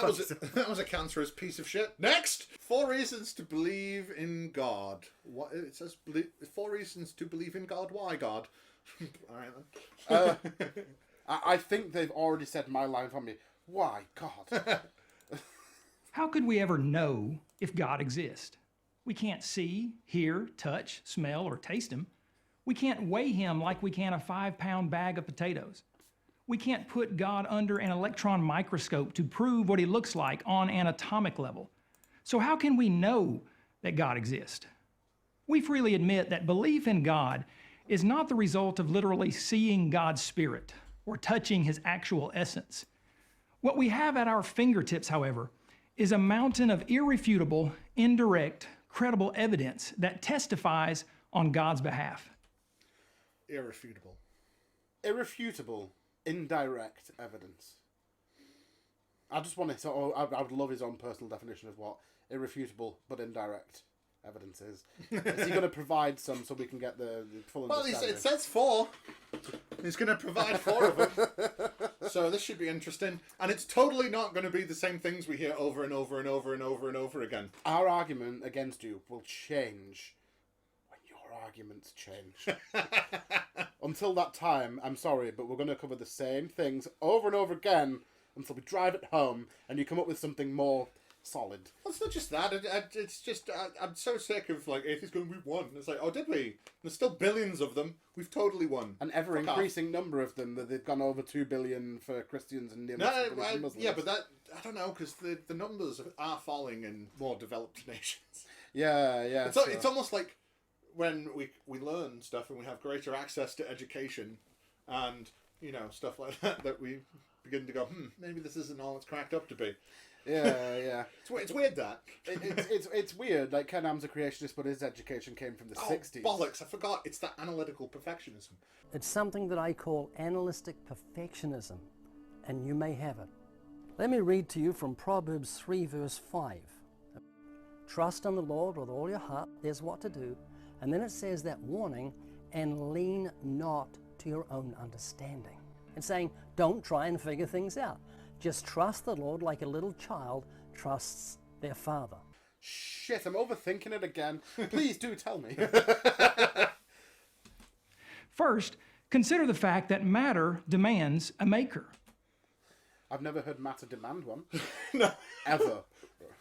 that was a cancerous piece of shit. Next! 4 reasons to believe in God. What it says? 4 reasons to believe in God. Why God? All right then. I think they've already said my line for me. Why God? How could we ever know if God exists? We can't see, hear, touch, smell, or taste him. We can't weigh him like we can a 5-pound bag of potatoes. We can't put God under an electron microscope to prove what he looks like on an atomic level. So how can we know that God exists? We freely admit that belief in God is not the result of literally seeing God's spirit or touching his actual essence. What we have at our fingertips, however, is a mountain of irrefutable, indirect, credible evidence that testifies on God's behalf. Irrefutable. Irrefutable, indirect evidence. I just want to. I would love his own personal definition of what irrefutable but indirect evidence is. Is he going to provide some so we can get the full understanding? Well, it says 4. He's going to provide 4 of them. So this should be interesting. And it's totally not going to be the same things we hear over and over and over and over and over again. Our argument against you will change when your arguments change. Until that time, I'm sorry, but we're going to cover the same things over and over again until we drive it home and you come up with something more solid. Well, it's not just that. It's just I'm so sick of like atheists going, we won. It's like, oh, did we? There's still billions of them. We've totally won. An ever increasing number of them. That they've gone over 2 billion for Christians and Muslims. Yeah, but that I don't know because the numbers are falling in more developed nations. Yeah. It's almost like when we learn stuff and we have greater access to education and stuff like that we begin to go, maybe this isn't all it's cracked up to be. Yeah. It's weird that. It's weird. Like Ken Ham's a creationist, but his education came from the 60s. Bollocks, I forgot. It's that analytical perfectionism. It's something that I call analytic perfectionism, and you may have it. Let me read to you from Proverbs 3 verse 5. Trust in the Lord with all your heart, there's what to do. And then it says that warning, and lean not to your own understanding. It's saying, don't try and figure things out. Just trust the Lord like a little child trusts their father. Shit, I'm overthinking it again. Please do tell me. First, consider the fact that matter demands a maker. I've never heard matter demand one. No. Ever.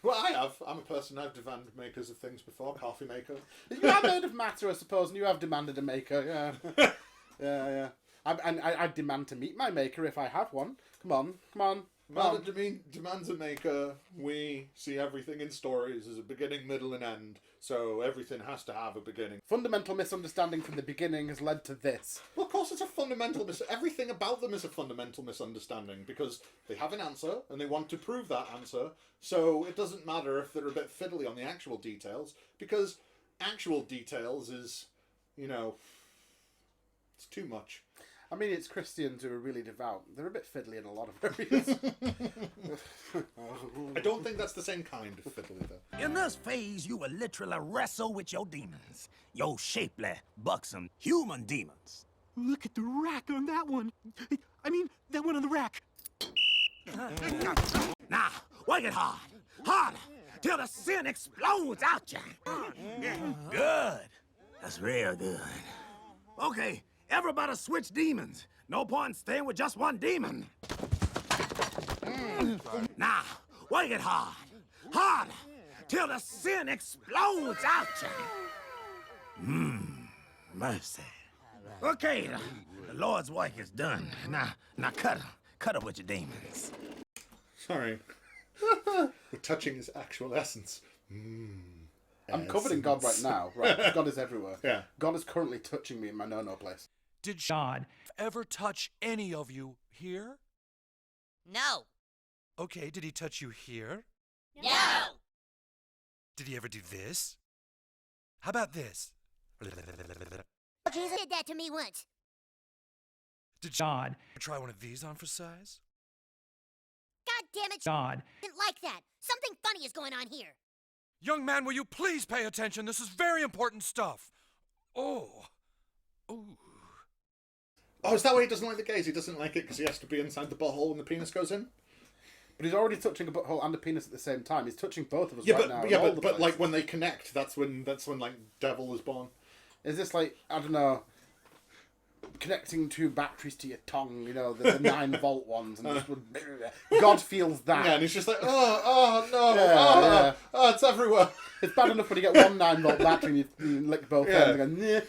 Well, I have. I'm a person. I've demanded makers of things before. Coffee maker. You are made of matter, I suppose, and you have demanded a maker. Yeah. Yeah. I demand to meet my maker if I have one. Come on. Matter demands a maker. We see everything in stories as a beginning, middle, and end. So everything has to have a beginning. Fundamental misunderstanding from the beginning has led to this. Well, of course, it's a fundamental everything about them is a fundamental misunderstanding because they have an answer and they want to prove that answer. So it doesn't matter if they're a bit fiddly on the actual details because actual details is, it's too much. I mean, it's Christians who are really devout. They're a bit fiddly in a lot of areas. I don't think that's the same kind of fiddly, though. In this phase, you will literally wrestle with your demons. Your shapely, buxom, human demons. Look at the rack on that one. I mean, that one on the rack. Now, work it hard. Harder. Till the sin explodes out you. Good. That's real good. Okay. Everybody switch demons. No point staying with just one demon. Now, work it hard. Harder. Till the sin explodes out you. Mercy. Okay, the Lord's work is done. Now cut her with your demons. Sorry. We're touching his actual essence. I'm covered in God right now. Right, God is everywhere. Yeah. God is currently touching me in my no-no place. Did God ever touch any of you here? No. Okay, did he touch you here? No. Did he ever do this? How about this? Jesus did that to me once. Did God you try one of these on for size? God damn it. God Didn't like that. Something funny is going on here. Young man, will you please pay attention? This is very important stuff. Oh. Ooh. Oh, is that why he doesn't like the gays? He doesn't like it because he has to be inside the butthole when the penis goes in? But he's already touching a butthole and a penis at the same time. He's touching both of us right now. But like when they connect, that's when like devil is born. Is this like, I don't know, connecting two batteries to your tongue? You know, the 9-volt ones, and just God feels that. Yeah, and he's just like, no, it's everywhere. It's bad enough when you get one 9-volt battery and you lick both ends and go,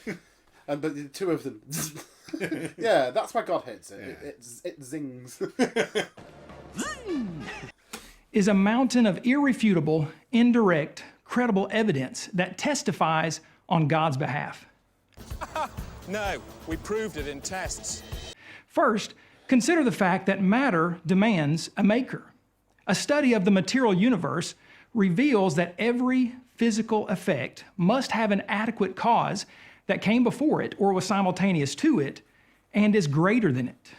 and but the two of them. Yeah, that's why God hates it. Yeah. It zings. Is a mountain of irrefutable, indirect, credible evidence that testifies on God's behalf. No, we proved it in tests. First, consider the fact that matter demands a maker. A study of the material universe reveals that every physical effect must have an adequate cause that came before it or was simultaneous to it and is greater than it.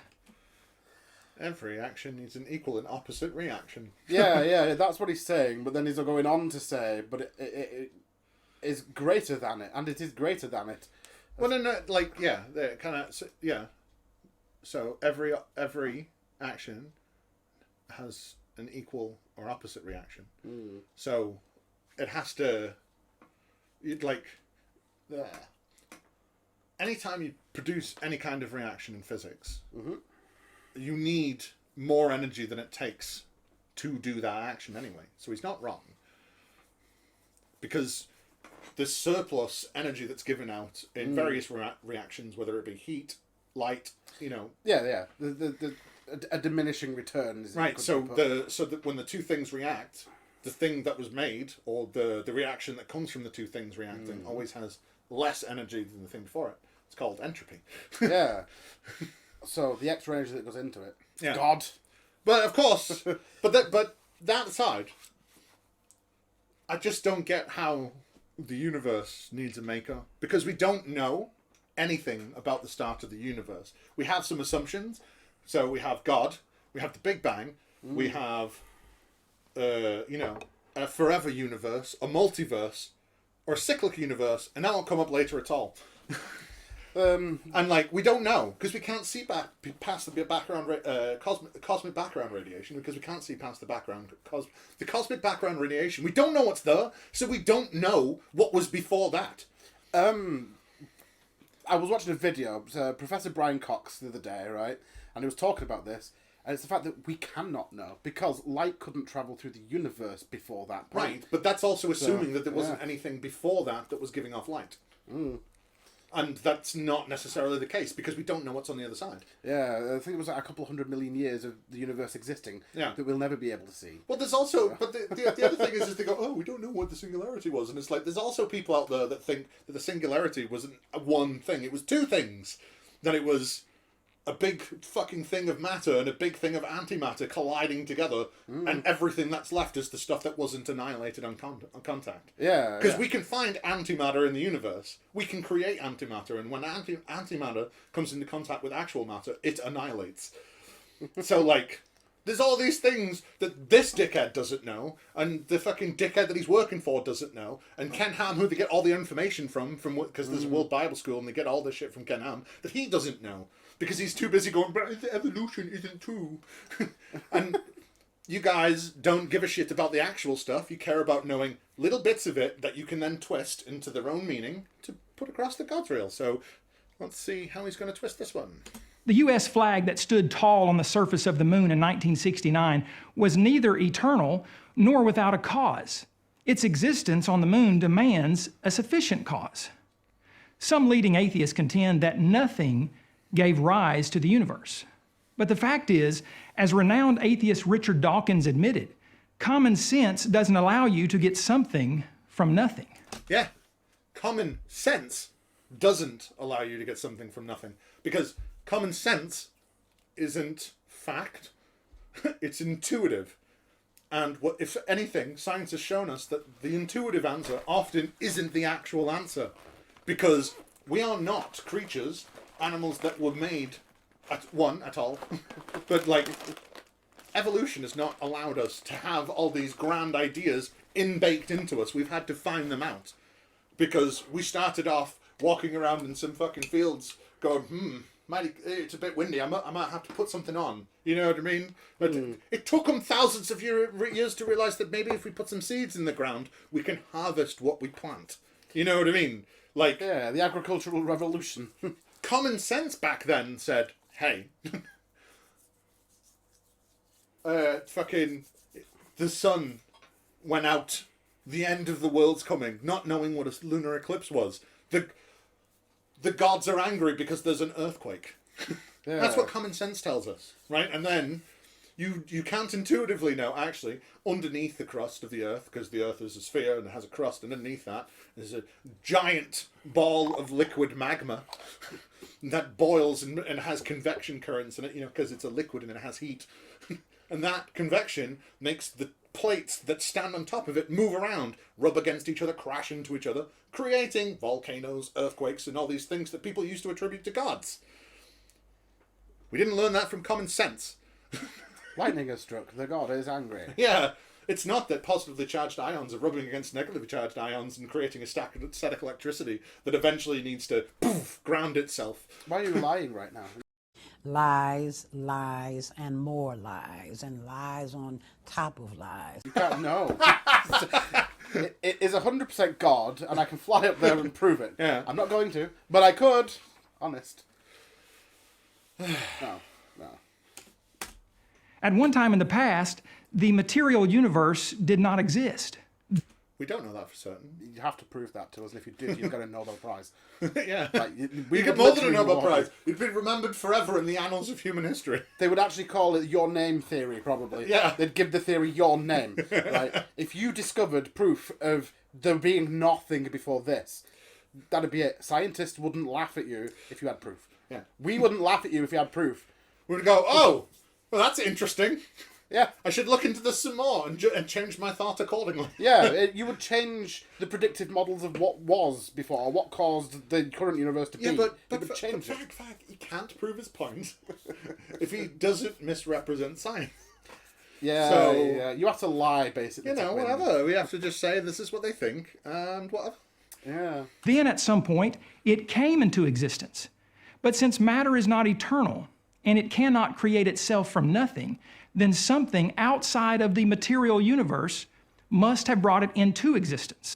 Every action needs an equal and opposite reaction. Yeah, that's what he's saying. But then he's going on to say, but it is greater than it, and it is greater than it. Well, no, like, yeah, kind of, yeah. So every action has an equal or opposite reaction. So it has to, anytime you produce any kind of reaction in physics, you need more energy than it takes to do that action anyway. So he's not wrong. Because the surplus energy that's given out in various reactions, whether it be heat, light, you know. Yeah. A diminishing return is right. So when the two things react, the thing that was made, or the reaction that comes from the two things reacting, always has less energy than the thing before it. It's called entropy. Yeah. So the extra energy that goes into it. Yeah. God. But of course, but that aside, I just don't get how the universe needs a maker, because we don't know anything about the start of the universe. We have some assumptions. So we have God, we have the Big Bang, we have, a forever universe, a multiverse, or a cyclic universe, and that won't come up later at all. And like, we don't know, because we can't see past the background cosmic background radiation, because we can't see past the cosmic background radiation. We don't know what's there, so we don't know what was before that. I was watching a video, Professor Brian Cox the other day, right, and he was talking about this, and it's the fact that we cannot know, because light couldn't travel through the universe before that point. Right, but that's also assuming that there wasn't anything before that was giving off light. And that's not necessarily the case, because we don't know what's on the other side. Yeah, I think it was like a couple 100 million years of the universe existing that we'll never be able to see. Well, there's also, but the other thing is they go, oh, we don't know what the singularity was. And it's like, there's also people out there that think that the singularity wasn't one thing, it was two things. That it was a big fucking thing of matter and a big thing of antimatter colliding together, and everything that's left is the stuff that wasn't annihilated on contact. Yeah. Because we can find antimatter in the universe. We can create antimatter, and when antimatter comes into contact with actual matter, it annihilates. So, like, there's all these things that this dickhead doesn't know, and the fucking dickhead that he's working for doesn't know, and Ken Ham, who they get all the information from because there's a World Bible School, and they get all this shit from Ken Ham, that he doesn't know. Because he's too busy going, but evolution isn't true. And you guys don't give a shit about the actual stuff. You care about knowing little bits of it that you can then twist into their own meaning to put across the God's rail. So let's see how he's going to twist this one. The U.S. flag that stood tall on the surface of the moon in 1969 was neither eternal nor without a cause. Its existence on the moon demands a sufficient cause. Some leading atheists contend that nothing gave rise to the universe. But the fact is, as renowned atheist Richard Dawkins admitted, common sense doesn't allow you to get something from nothing. Yeah, common sense doesn't allow you to get something from nothing. Because common sense isn't fact, it's intuitive. And if anything, science has shown us that the intuitive answer often isn't the actual answer. Because we are not creatures, animals that were made at all, but like evolution has not allowed us to have all these grand ideas baked into us. We've had to find them out because we started off walking around in some fucking fields going, it's a bit windy. I might have to put something on. You know what I mean? But it took them thousands of years to realise that maybe if we put some seeds in the ground, we can harvest what we plant. You know what I mean? Like, yeah, the agricultural revolution. Common sense back then said, hey, fucking, the sun went out. The end of the world's coming. Not knowing what a lunar eclipse was. The gods are angry because there's an earthquake. Yeah. That's what common sense tells us, right? And then you can't intuitively know, actually, underneath the crust of the Earth, because the Earth is a sphere and it has a crust, and underneath that is a giant ball of liquid magma that boils and has convection currents in it, you know, because it's a liquid and it has heat. And that convection makes the plates that stand on top of it move around, rub against each other, crash into each other, creating volcanoes, earthquakes, and all these things that people used to attribute to gods. We didn't learn that from common sense. Lightning has struck. The god is angry. Yeah, it's not that positively charged ions are rubbing against negatively charged ions and creating a static electricity that eventually needs to ground itself. Why are you lying right now? Lies, lies, and more lies, and lies on top of lies. You can't know. It is 100% God, and I can fly up there and prove it. Yeah. I'm not going to, but I could. Honest. No. At one time in the past, the material universe did not exist. We don't know that for certain. You have to prove that to us, and if you did, you've got a Nobel Prize. Yeah. Like, We get more than a Nobel Prize. It'd be remembered forever in the annals of human history. They would actually call it your name theory, probably. Yeah. They'd give the theory your name. Right? If you discovered proof of there being nothing before this, that'd be it. Scientists wouldn't laugh at you if you had proof. Yeah. We wouldn't laugh at you if you had proof. We'd go, oh, well, that's interesting. Yeah. I should look into this some more and change my thought accordingly. Yeah, you would change the predictive models of what was before, or what caused the current universe to be. Yeah, but it would change it. he can't prove his point if he doesn't misrepresent science. Yeah, So, yeah, you have to lie, basically. You know, to win. whatever. We have to just say this is what they think, and whatever. Yeah. Then at some point, it came into existence. But since matter is not eternal, and it cannot create itself from nothing, then something outside of the material universe must have brought it into existence.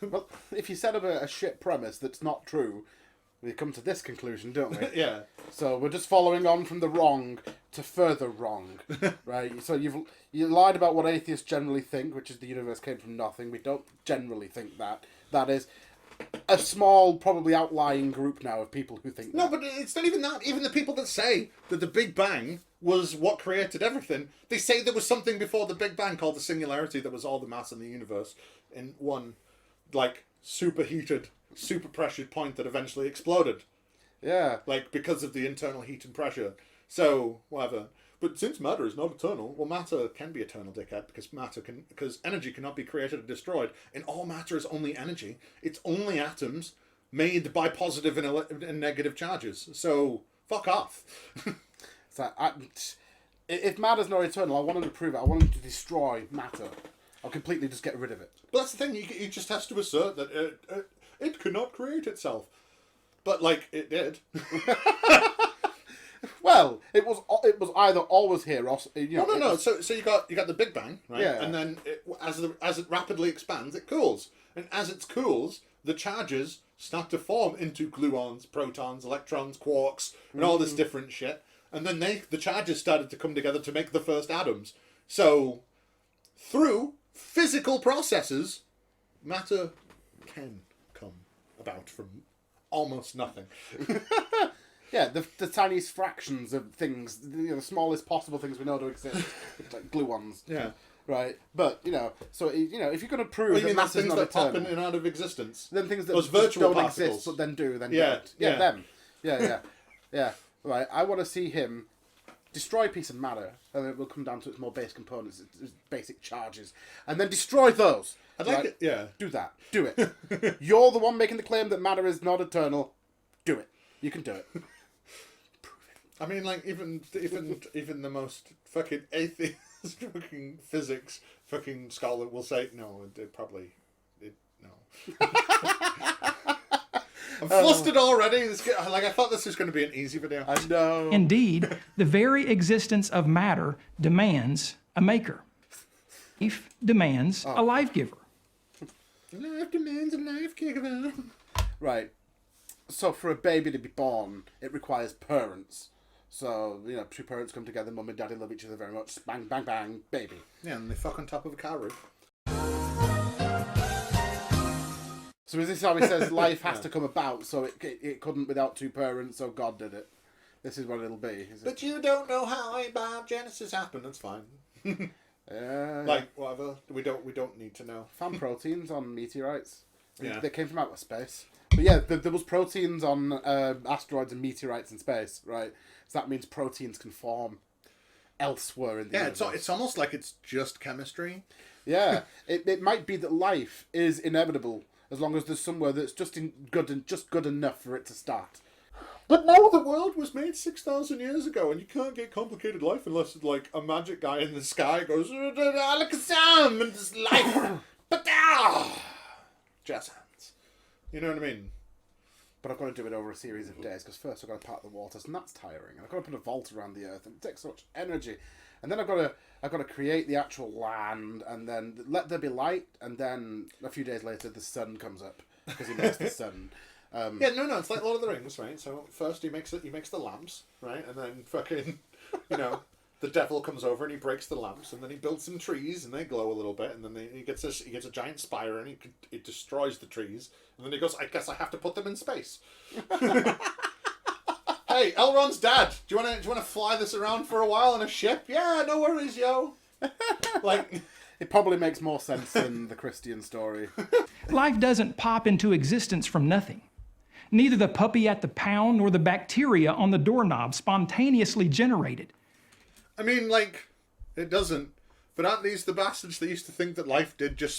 Well, if you set up a shit premise that's not true, we come to this conclusion, don't we? Yeah. So we're just following on from the wrong to further wrong, right? So you lied about what atheists generally think, which is the universe came from nothing. We don't generally think that. That is a small, probably outlying group now of people who think that. No, but it's not even that. Even the people that say that the Big Bang was what created everything, they say there was something before the Big Bang called the singularity that was all the mass in the universe in one, like, superheated, super pressured point that eventually exploded. Yeah. Like, because of the internal heat and pressure. So, whatever. But since matter is not eternal, well, matter can be eternal, dickhead, because energy cannot be created or destroyed, and all matter is only energy. It's only atoms made by positive and negative charges. So, fuck off. So if matter's not eternal, I want him to prove it. I want him to destroy matter. I'll completely just get rid of it. But that's the thing. He just has to assert that it cannot create itself. But like it did. Well, it was either always here or No. So you got the Big Bang, right? Yeah. And then as it rapidly expands, it cools, and as it cools, the charges start to form into gluons, protons, electrons, quarks, and all this different shit. And then the charges started to come together to make the first atoms. So through physical processes, matter can come about from almost nothing. Yeah, the tiniest fractions of things, the smallest possible things we know to exist, like gluons. Yeah. Right, but so if you're going to prove Well, you that mean those matter's things not that pop eternal, in and out of existence? then things that those just virtual don't particles. exist but then do, then Yeah, don't. yeah. Them. Yeah. Right, I want to see him destroy a piece of matter, and then it will come down to its more base components, its basic charges, and then destroy those. I'd like Right? it. Yeah. Do that. Do it. You're the one making the claim that matter is not eternal. Do it. You can do it. I mean, like even the most fucking atheist, fucking physics, fucking scholar will say no. No. I'm flustered already. I thought this was going to be an easy video. I know. Indeed, the very existence of matter demands a maker. Life demands a life giver. Life demands a life giver. Right. So for a baby to be born, it requires parents. So, two parents come together, mum and daddy love each other very much. Bang, bang, bang, baby. Yeah, and they fuck on top of a car roof. So is this how he says life has to come about, so it couldn't without two parents, so God did it? This is what it'll be, is it? But you don't know how abiogenesis happened, that's fine. Whatever. We don't need to know. Found proteins on meteorites. Yeah. They came from outer space. But yeah, there was proteins on asteroids and meteorites in space, right? So that means proteins can form elsewhere in the universe. It's almost like it's just chemistry. Yeah, it might be that life is inevitable as long as there's somewhere that's just good enough for it to start. But no, the world was made 6,000 years ago, and you can't get complicated life unless it's like a magic guy in the sky goes, Alakazam, and this life, but jazz hands. You know what I mean? But I've got to do it over a series of days, because first I've got to part the waters, and that's tiring. And I've got to put a vault around the earth, and it takes so much energy. And then I've got to create the actual land, and then let there be light, and then a few days later the sun comes up, because he makes the sun. It's like Lord of the Rings, right? So first he makes the lamps, right? And then fucking, the devil comes over and he breaks the lamps, and then he builds some trees and they glow a little bit, and then he gets a giant spire and it destroys the trees, and then he goes, I guess I have to put them in space. Hey, Elrond's dad, do you want to fly this around for a while on a ship? Yeah, no worries, yo. It probably makes more sense than the Christian story. Life doesn't pop into existence from nothing. Neither the puppy at the pound nor the bacteria on the doorknob spontaneously generated. I mean, it doesn't. But aren't these the bastards that used to think that life did just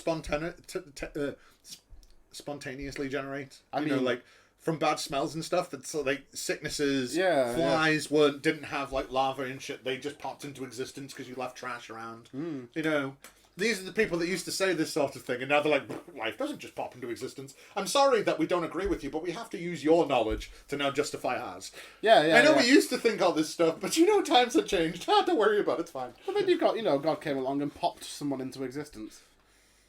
spontaneously generate? I mean, from bad smells and stuff, that sicknesses, flies didn't have lava and shit. They just popped into existence because you left trash around. These are the people that used to say this sort of thing, and now they're like, life doesn't just pop into existence. I'm sorry that we don't agree with you, but we have to use your knowledge to now justify ours. I know we used to think all this stuff, but times have changed. Don't worry about it, it's fine. But then you've got, God came along and popped someone into existence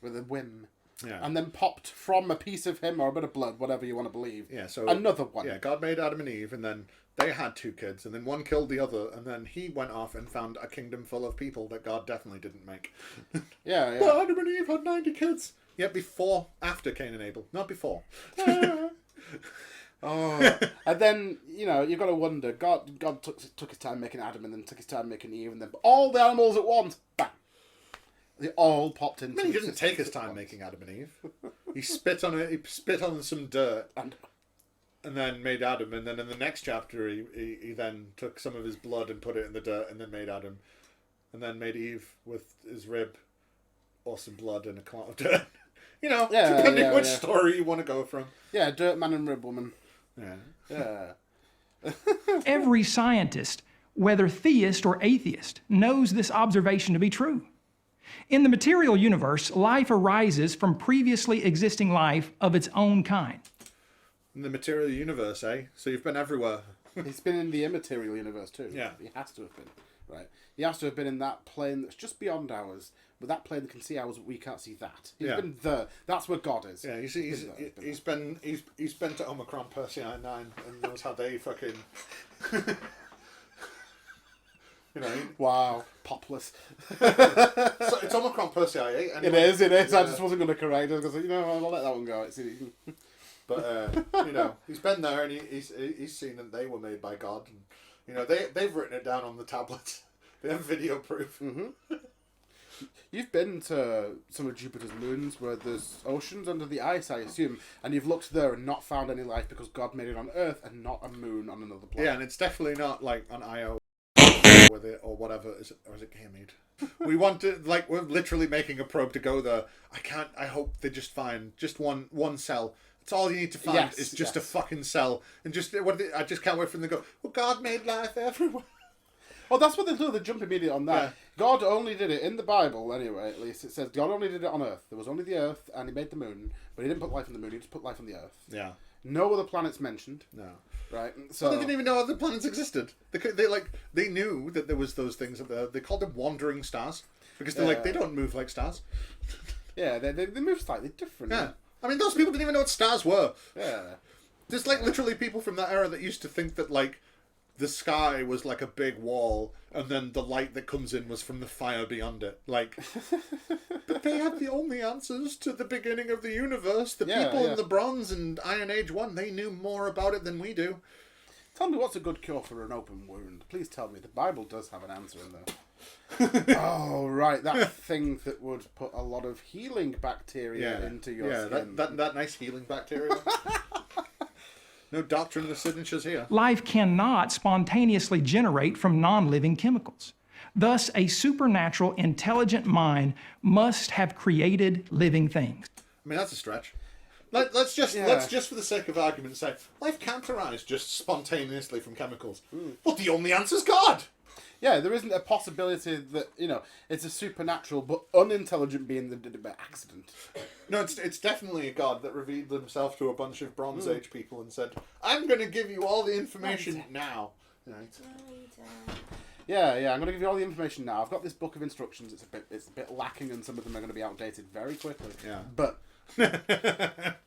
with a whim. Yeah. And then popped from a piece of him or a bit of blood, whatever you want to believe. Yeah, so another one. Yeah, God made Adam and Eve, and then they had two kids, and then one killed the other, and then he went off and found a kingdom full of people that God definitely didn't make. Yeah. But Adam and Eve had 90 kids. Yeah, after Cain and Abel, not before. And then, you've got to wonder, God took his time making Adam, and then took his time making Eve, and then all the animals at once, bang. They all popped into. He didn't take his time making Adam and Eve. He spit on some dirt and then made Adam. And then in the next chapter, he then took some of his blood and put it in the dirt, and then made Adam, and then made Eve with his rib or some blood and a clot of dirt. Depending which story you want to go from. Yeah, dirt man and rib woman. Yeah. Every scientist, whether theist or atheist, knows this observation to be true. In the material universe, life arises from previously existing life of its own kind. In the material universe, eh? So you've been everywhere. He's been in the immaterial universe too. Yeah. He has to have been. Right. He has to have been in that plane that's just beyond ours. But that plane that can see ours, we can't see that. He's been there. That's where God is. Yeah, he's been to Omicron Persei 9 and knows how they fucking Wow, popless. So it's Omicron Persei 8. Anyway. It is. I just wasn't going to correct it. I was going to say, I'll let that one go. But he's been there and he's seen that they were made by God, and they've written it down on the tablets. They have video proof. Mm-hmm. You've been to some of Jupiter's moons where there's oceans under the ice, I assume, and you've looked there and not found any life because God made it on Earth and not a moon on another planet. Yeah, and it's definitely not like on Io with it or whatever. Or is it Ganymede? We want to, we're literally making a probe to go there. I hope they just find just one cell. That's all you need to find is just a fucking cell. And I just can't wait for them to go, well, God made life everywhere. Well, that's what they do. They jump immediately on that. Yeah. God only did it in the Bible, anyway. At least it says God only did it on Earth. There was only the Earth, and He made the moon, but He didn't put life on the moon. He just put life on the Earth. Yeah. No other planets mentioned. No. Right. So Well, they didn't even know other planets existed. They knew that there was those things up there. They called them wandering stars because they're like, they don't move like stars. Yeah, they move slightly different. Yeah. I mean, those people didn't even know what stars were. Yeah. There's like literally people from that era that used to think that like the sky was like a big wall, and then the light that comes in was from the fire beyond it. Like, but they had the only answers to the beginning of the universe. The people in the Bronze and Iron Age 1, they knew more about it than we do. Tell me what's a good cure for an open wound. Please tell me. The Bible does have an answer in there. Oh, right. That thing that would put a lot of healing bacteria into your skin. That nice healing bacteria. No doctrine of the signatures here. Life cannot spontaneously generate from non-living chemicals. Thus, a supernatural, intelligent mind must have created living things. I mean, that's a stretch. Let's just for the sake of argument say life can't arise just spontaneously from chemicals. Well, the only answer's God. Yeah, there isn't a possibility that, it's a supernatural but unintelligent being that did it by accident. No, it's definitely a God that revealed himself to a bunch of Bronze Age people and said, I'm going to give you all the information now. Right. Yeah, I'm going to give you all the information now. I've got this book of instructions. It's a bit lacking, and some of them are going to be outdated very quickly. Yeah. But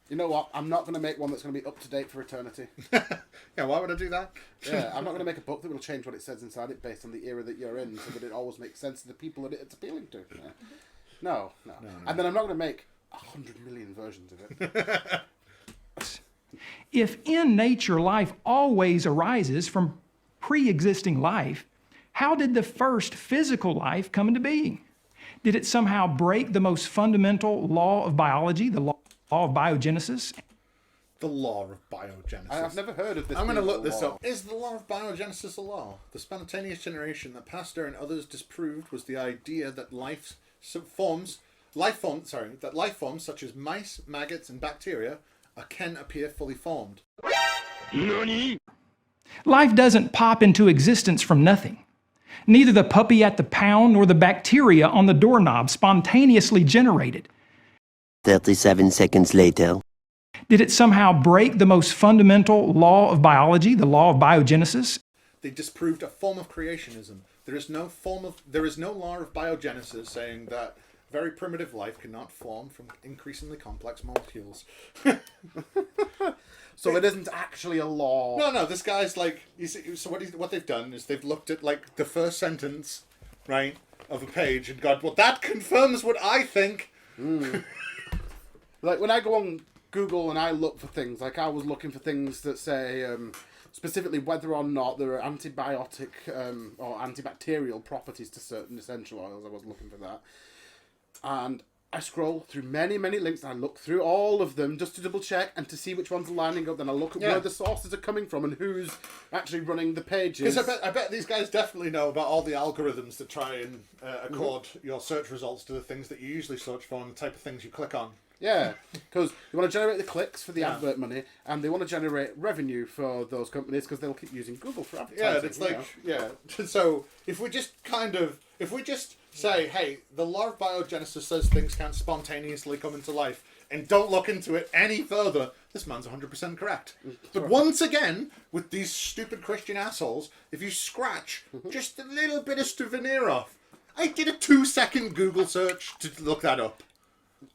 you know what? I'm not going to make one that's going to be up to date for eternity. Yeah, why would I do that? Yeah, I'm not going to make a book that will change what it says inside it based on the era that you're in, so that it always makes sense to the people that it's appealing to. Yeah. No. And then I'm not going to make 100 million versions of it. If in nature life always arises from pre-existing life, how did the first physical life come into being? Did it somehow break the most fundamental law of biology, the law of biogenesis? The law of biogenesis. I've never heard of this. I'm going to look this up. Is the law of biogenesis a law? The spontaneous generation that Pasteur and others disproved was the idea that life forms such as mice, maggots, and bacteria can appear fully formed. NANI? Life doesn't pop into existence from nothing. Neither the puppy at the pound nor the bacteria on the doorknob spontaneously generated. 37 seconds later. Did it somehow break the most fundamental law of biology, the law of biogenesis? They disproved a form of creationism. There is no law of biogenesis saying that very primitive life cannot form from increasingly complex molecules. So it isn't actually a law. No. This guy's like, you see. So what they've done is they've looked at like the first sentence, right, of a page and gone, well, that confirms what I think. Like when I go on Google and I look for things, like I was looking for things that say specifically whether or not there are antibiotic or antibacterial properties to certain essential oils. I was looking for that, and I scroll through many links and I look through all of them just to double check and to see which ones are lining up. Then I look at where the sources are coming from and who's actually running the pages. Because I bet these guys definitely know about all the algorithms that try and accord your search results to the things that you usually search for and the type of things you click on. Yeah, because they want to generate the clicks for the advert money, and they want to generate revenue for those companies because they'll keep using Google for advertising. So if we just say, hey, the law of biogenesis says things can't spontaneously come into life, and don't look into it any further, this man's 100% correct. But once again, with these stupid Christian assholes, if you scratch just a little bit of veneer off, I did a 2-second Google search to look that up.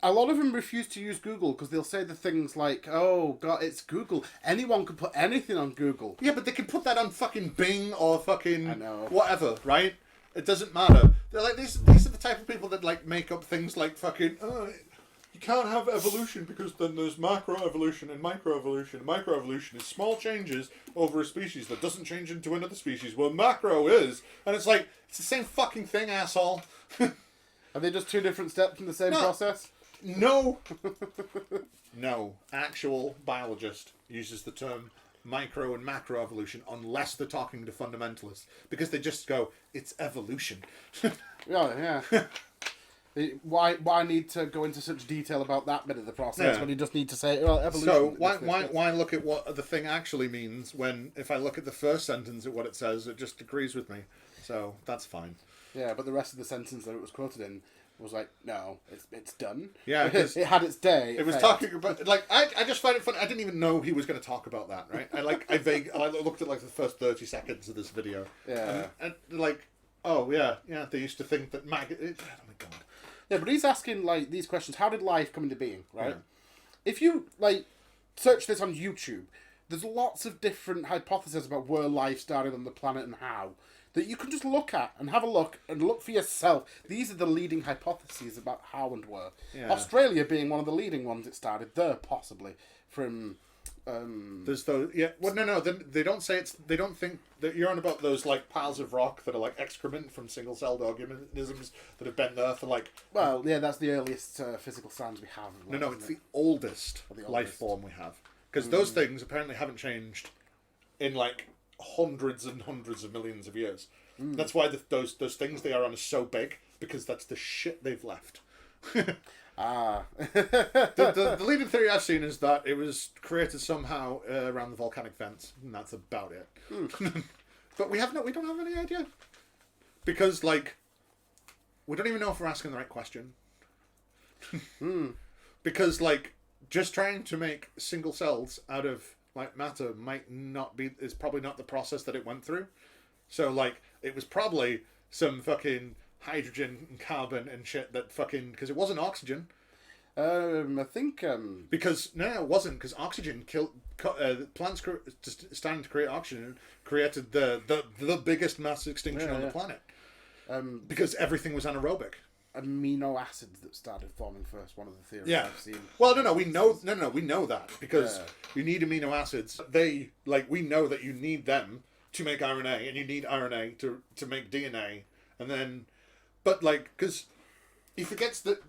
A lot of them refuse to use Google because they'll say the things like, oh, God, it's Google. Anyone can put anything on Google. Yeah, but they can put that on fucking Bing or fucking whatever, right? It doesn't matter. They're like, these are the type of people that like make up things like fucking, you can't have evolution because then there's macroevolution and microevolution. Microevolution is small changes over a species that doesn't change into another species. Well, macro is. And it's like, it's the same fucking thing, asshole. Are they just two different steps in the same process? No. No. Actual biologist uses the term micro and macroevolution unless they're talking to fundamentalists. Because they just go, it's evolution. Yeah. Why need to go into such detail about that bit of the process when you just need to say, well, evolution. So why look at what the thing actually means when if I look at the first sentence of what it says, it just agrees with me. So that's fine. Yeah, but the rest of the sentence that it was quoted in was like, no, it's done. Yeah, 'cause it had its day. It was talking about, like, I just find it funny. I didn't even know he was going to talk about that, right? I looked at, like, the first 30 seconds of this video. Yeah. And like, oh, yeah, they used to think that oh my God. Yeah, but he's asking, like, these questions. How did life come into being, right? Yeah. If you, like, search this on YouTube, there's lots of different hypotheses about where life started on the planet and how, that you can just look at and have a look and look for yourself. These are the leading hypotheses about how and where. Yeah. Australia being one of the leading ones it started there, possibly, from... There's those, yeah. Well, no. They don't say it's. They don't think that you're on about those like piles of rock that are like excrement from single-celled organisms that have been there for like. Well, yeah, that's the earliest physical signs we have. No, it's the oldest life form we have, because those things apparently haven't changed in like hundreds and hundreds of millions of years. That's why those things they are on are so big, because that's the shit they've left. The leading theory I've seen is that it was created somehow around the volcanic vents, and that's about it. But we don't have any idea, because like we don't even know if we're asking the right question. Because like just trying to make single cells out of like matter is probably not the process that it went through. So like it was probably some fucking hydrogen and carbon and shit that fucking, because it wasn't oxygen. I think because no, it wasn't, because oxygen killed plants. Starting to create oxygen created the biggest mass extinction on the planet. Because everything was anaerobic. Amino acids that started forming first. One of the theories I've seen. Well, we know that because you need amino acids. We know that you need them to make RNA, and you need RNA to make DNA, and then. But, like, because he forgets that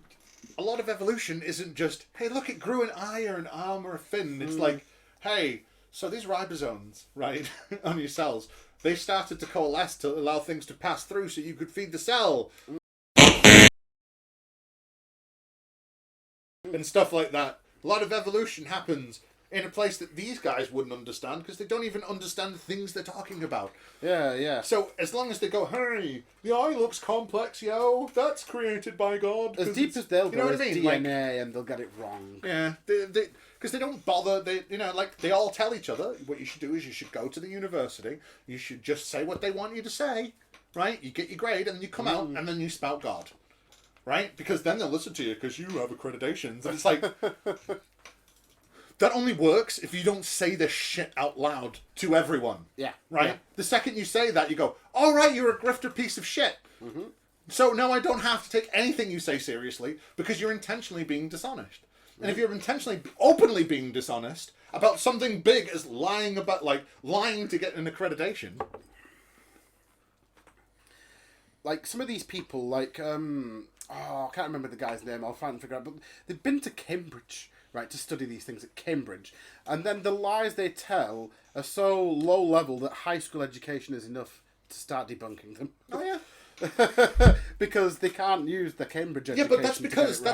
a lot of evolution isn't just, hey, look, it grew an eye or an arm or a fin. It's like, hey, so these ribosomes, right, on your cells, they started to coalesce to allow things to pass through so you could feed the cell. And stuff like that. A lot of evolution happens in a place that these guys wouldn't understand, because they don't even understand the things they're talking about. Yeah. So as long as they go, hey, the eye looks complex, yo, that's created by God. As deep as they'll go, it's DNA, like, and they'll get it wrong. Yeah, because they don't bother. They all tell each other what you should do is you should go to the university. You should just say what they want you to say, right? You get your grade, and then you come out, and then you spout God, right? Because then they'll listen to you because you have accreditations, and it's like. That only works if you don't say this shit out loud to everyone. Yeah. Right? Yeah. The second you say that, you go, all right, you're a grifter piece of shit. Mm-hmm. So now I don't have to take anything you say seriously because you're intentionally being dishonest. Mm-hmm. And if you're intentionally, openly being dishonest about something big as lying to get an accreditation. Like, some of these people, like, I can't remember the guy's name, I'll try and figure out, but they've been to Cambridge, right, to study these things at Cambridge. And then the lies they tell are so low level that high school education is enough to start debunking them. Oh, yeah. Because they can't use the Cambridge education. Yeah, but that's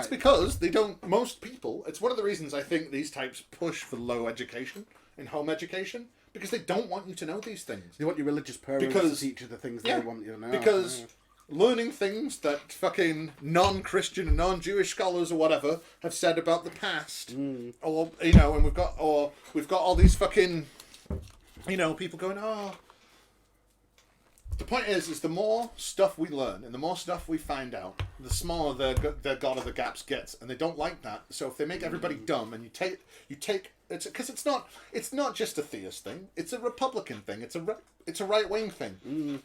because they don't. Most people. It's one of the reasons I think these types push for low education in home education, because they don't want you to know these things. They want your religious parents to teach you the things they want you to know. Because learning things that fucking non-Christian and non-Jewish scholars or whatever have said about the past, or and we've got all these fucking, people going, oh. The point is the more stuff we learn and the more stuff we find out, the smaller the God of the gaps gets, and they don't like that. So if they make everybody dumb, and you take it's because it's not just a theist thing. It's a Republican thing. It's a right wing thing.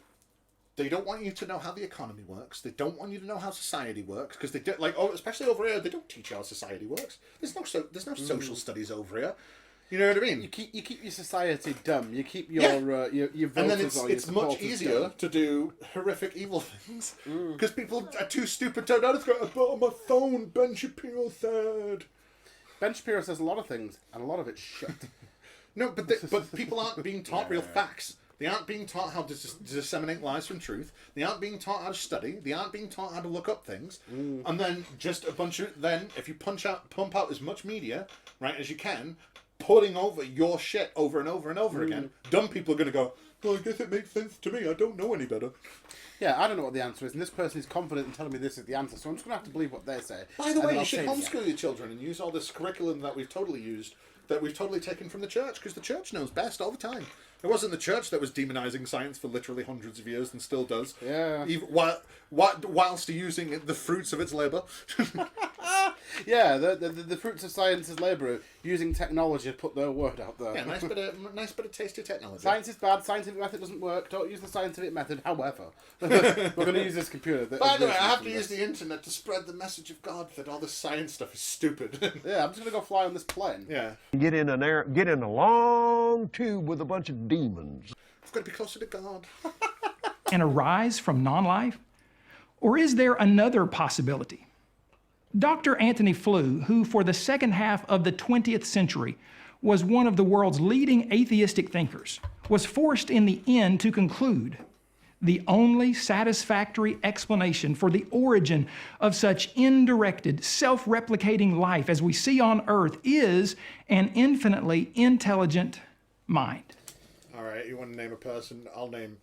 They don't want you to know how the economy works. They don't want you to know how society works, because they do, especially over here, they don't teach you how society works. There's no social studies over here. You know what I mean? You keep your society dumb. You keep your voters, and then it's much easier dumb. To do horrific evil things because people are too stupid to know. I bought on my phone. Ben Shapiro said. Ben Shapiro says a lot of things, and a lot of it's shit. No, but people aren't being taught real facts. They aren't being taught how to disseminate lies from truth. They aren't being taught how to study. They aren't being taught how to look up things. And then just a bunch of if you pump out as much media right as you can, putting over your shit over and over and over again, dumb people are going to go, Well, I guess it makes sense to me. I don't know any better. Yeah, I don't know what the answer is, and this person is confident in telling me this is the answer, so I'm just going to have to believe what they say. By the way, you should homeschool your children and use all this curriculum that we've totally used, that we've totally taken from the church, because the church knows best all the time. It wasn't the church that was demonizing science for literally hundreds of years and still does. Yeah. Even, whilst using the fruits of its labour. Yeah, the fruits of science is labour, using technology to put their word out there. Yeah, nice bit of tasty technology. Science is bad, scientific method doesn't work, don't use the scientific method, however. We're going to use this computer. By the way, I have to use the internet to spread the message of God that all this science stuff is stupid. Yeah, I'm just going to go fly on this plane. Yeah. Get in a long tube with a bunch of demons. I've got to be closer to God. And arise from non-life? Or is there another possibility? Dr. Anthony Flew, who for the second half of the 20th century was one of the world's leading atheistic thinkers, was forced in the end to conclude the only satisfactory explanation for the origin of such indirected, self-replicating life as we see on Earth is an infinitely intelligent mind. All right, you want to name a person? I'll name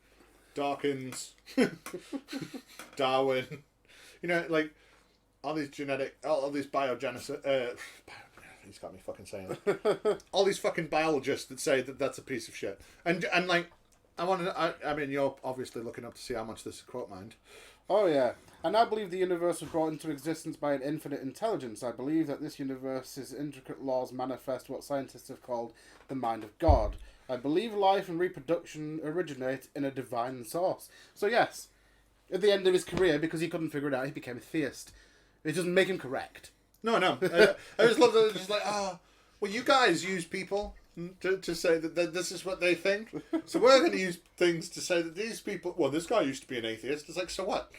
Dawkins, Darwin. You know, like all these biogenesis. He's got me fucking saying it. All these fucking biologists that say that that's a piece of shit, and like. I mean, you're obviously looking up to see how much this is quote mined. Oh, yeah. And I believe the universe was brought into existence by an infinite intelligence. I believe that this universe's intricate laws manifest what scientists have called the mind of God. I believe life and reproduction originate in a divine source. So, yes, at the end of his career, because he couldn't figure it out, he became a theist. It doesn't make him correct. No. I just love that it's just like, well, you guys use people to say that this is what they think. So we're going to use things to say that these people... Well, this guy used to be an atheist. It's like, so what?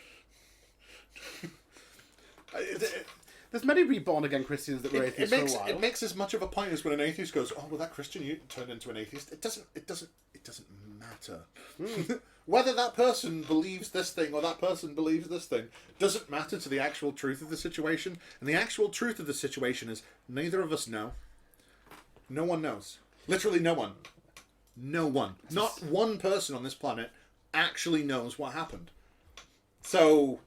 There's many reborn-again Christians that were atheists for a while. It makes as much of a point as when an atheist goes, oh, well, that Christian you turned into an atheist. It doesn't matter. Whether that person believes this thing or that person believes this thing doesn't matter to the actual truth of the situation. And the actual truth of the situation is neither of us know. No one knows. Literally no one. No one. Not one person on this planet actually knows what happened. So,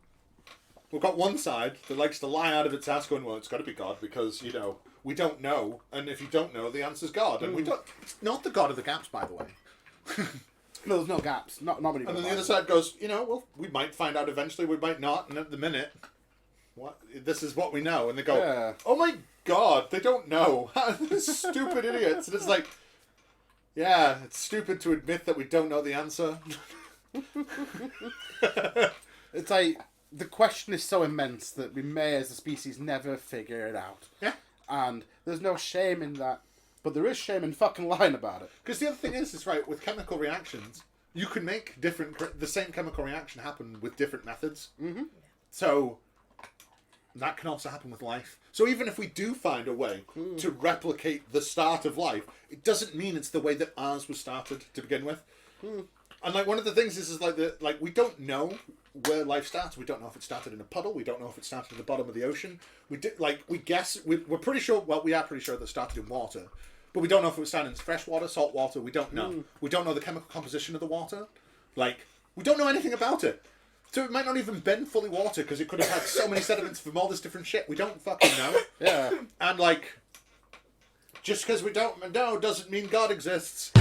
we've got one side that likes to lie out of its ass going, well, it's got to be God because, you know, we don't know. And if you don't know, the answer's God. And we don't... It's not the God of the gaps, by the way. No, there's no gaps. Not many. And then the other side goes, you know, well, we might find out eventually, we might not. And at the minute, this is what we know. And they go, oh my God, they don't know. Stupid idiots. And it's like, yeah, it's stupid to admit that we don't know the answer. It's like, the question is so immense that we may as a species never figure it out. Yeah. And there's no shame in that. But there is shame in fucking lying about it. Because the other thing is right, with chemical reactions, you can make the same chemical reaction happen with different methods. Mm-hmm. So that can also happen with life. So even if we do find a way to replicate the start of life, it doesn't mean it's the way that ours was started to begin with. And like one of the things is like we don't know where life starts. We don't know if it started in a puddle. We don't know if it started at the bottom of the ocean. We guess we're pretty sure. Well, we are pretty sure that it started in water, but we don't know if it was started in fresh water, salt water. We don't know. We don't know the chemical composition of the water. Like we don't know anything about it. So it might not even been fully water because it could have had so many sediments from all this different shit. We don't fucking know. Yeah. And like, just because we don't know doesn't mean God exists.